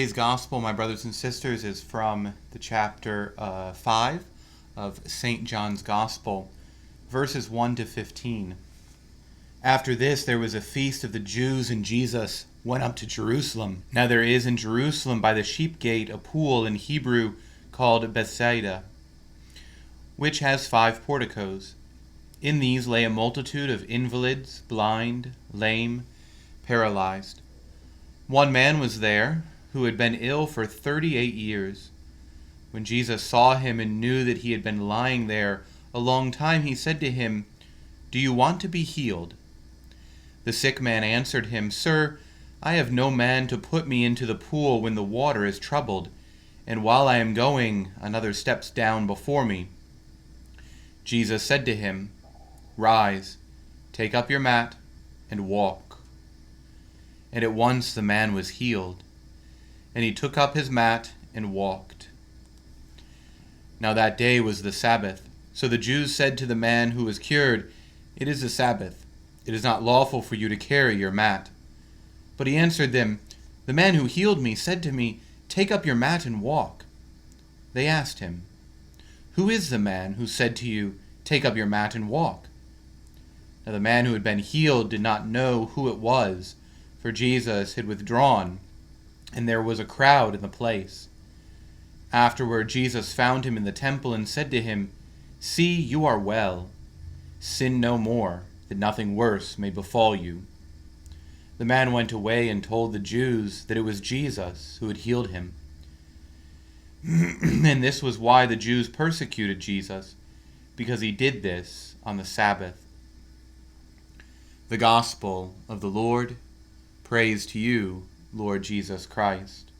Today's gospel, my brothers and sisters, is from the chapter 5 of St. John's Gospel, verses 1 to 15. After this, there was a feast of the Jews, and Jesus went up to Jerusalem. Now there is in Jerusalem by the sheep gate a pool in Hebrew called Bethsaida, which has 5 porticos. In these lay a multitude of invalids, blind, lame, paralyzed. One man was there who had been ill for 38 years. When Jesus saw him and knew that he had been lying there a long time, he said to him, "Do you want to be healed?" The sick man answered him, "Sir, I have no man to put me into the pool when the water is troubled, and while I am going, another steps down before me." Jesus said to him, "Rise, take up your mat, and walk." And at once the man was healed, and he took up his mat and walked. Now that day was the Sabbath. So the Jews said to the man who was cured, "It is the Sabbath. It is not lawful for you to carry your mat." But he answered them, "The man who healed me said to me, 'Take up your mat and walk.'" They asked him, "Who is the man who said to you, 'Take up your mat and walk'?" Now the man who had been healed did not know who it was, for Jesus had withdrawn, and there was a crowd in the place. Afterward Jesus found him in the temple and said to him, "See, you are well. Sin no more, that nothing worse may befall you." The man went away and told the Jews that it was Jesus who had healed him. And this was why the Jews persecuted Jesus, because he did this on the Sabbath. The Gospel of the Lord. Praise to you, Lord Jesus Christ.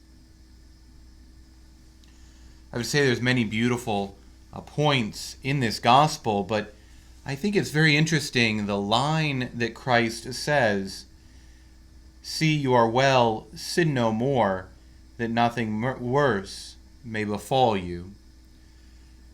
I would say there's many beautiful points in this gospel, but I think it's very interesting the line that Christ says, "See, you are well, sin no more, that nothing worse may befall you."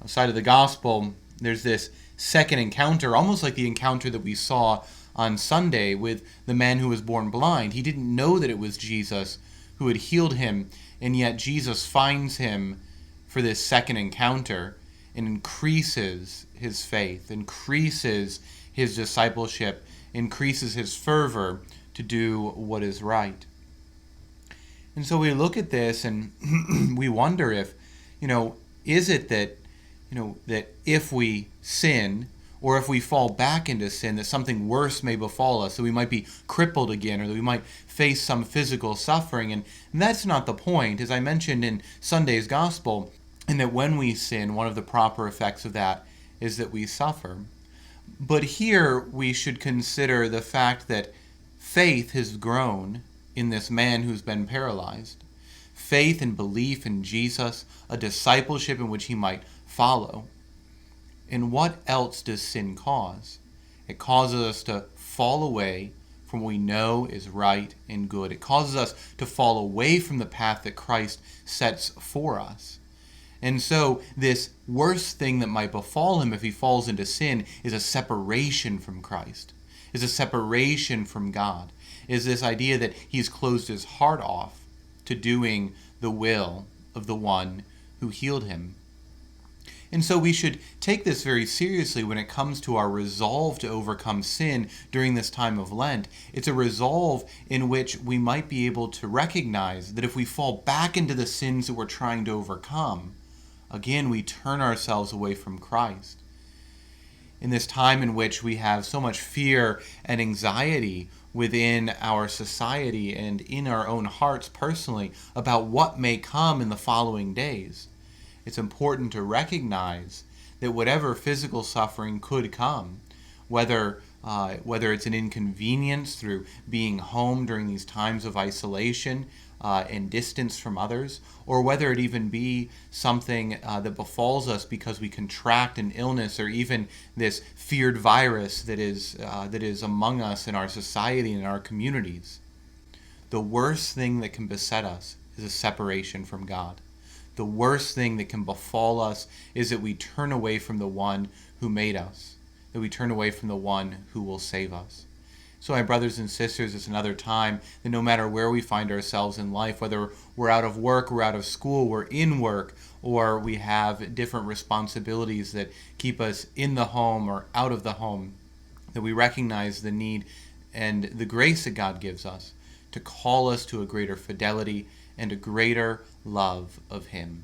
Outside of the gospel, there's this second encounter, almost like the encounter that we saw on Sunday with the man who was born blind. He didn't know that it was Jesus who had healed him, and yet Jesus finds him for this second encounter and increases his faith, increases his discipleship, increases his fervor to do what is right. And so we look at this and we wonder if, is it that, that if we sin, or if we fall back into sin, that something worse may befall us, that we might be crippled again, or that we might face some physical suffering. And that's not the point, as I mentioned in Sunday's Gospel, and that when we sin, one of the proper effects of that is that we suffer. But here we should consider the fact that faith has grown in this man who's been paralyzed. Faith and belief in Jesus, a discipleship in which he might follow. And what else does sin cause? It causes us to fall away from what we know is right and good. It causes us to fall away from the path that Christ sets for us. And so this worst thing that might befall him if he falls into sin is a separation from Christ, is a separation from God, is this idea that he's closed his heart off to doing the will of the one who healed him. And so we should take this very seriously when it comes to our resolve to overcome sin during this time of Lent. It's a resolve in which we might be able to recognize that if we fall back into the sins that we're trying to overcome, again, we turn ourselves away from Christ. In this time in which we have so much fear and anxiety within our society and in our own hearts personally about what may come in the following days, it's important to recognize that whatever physical suffering could come, whether it's an inconvenience through being home during these times of isolation and distance from others, or whether it even be something that befalls us because we contract an illness, or even this feared virus that is among us in our society and in our communities, the worst thing that can beset us is a separation from God. The worst thing that can befall us is that we turn away from the one who made us, that we turn away from the one who will save us. So, my brothers and sisters, it's another time that no matter where we find ourselves in life, whether we're out of work, we're out of school, we're in work, or we have different responsibilities that keep us in the home or out of the home, that we recognize the need and the grace that God gives us to call us to a greater fidelity and a greater love of Him.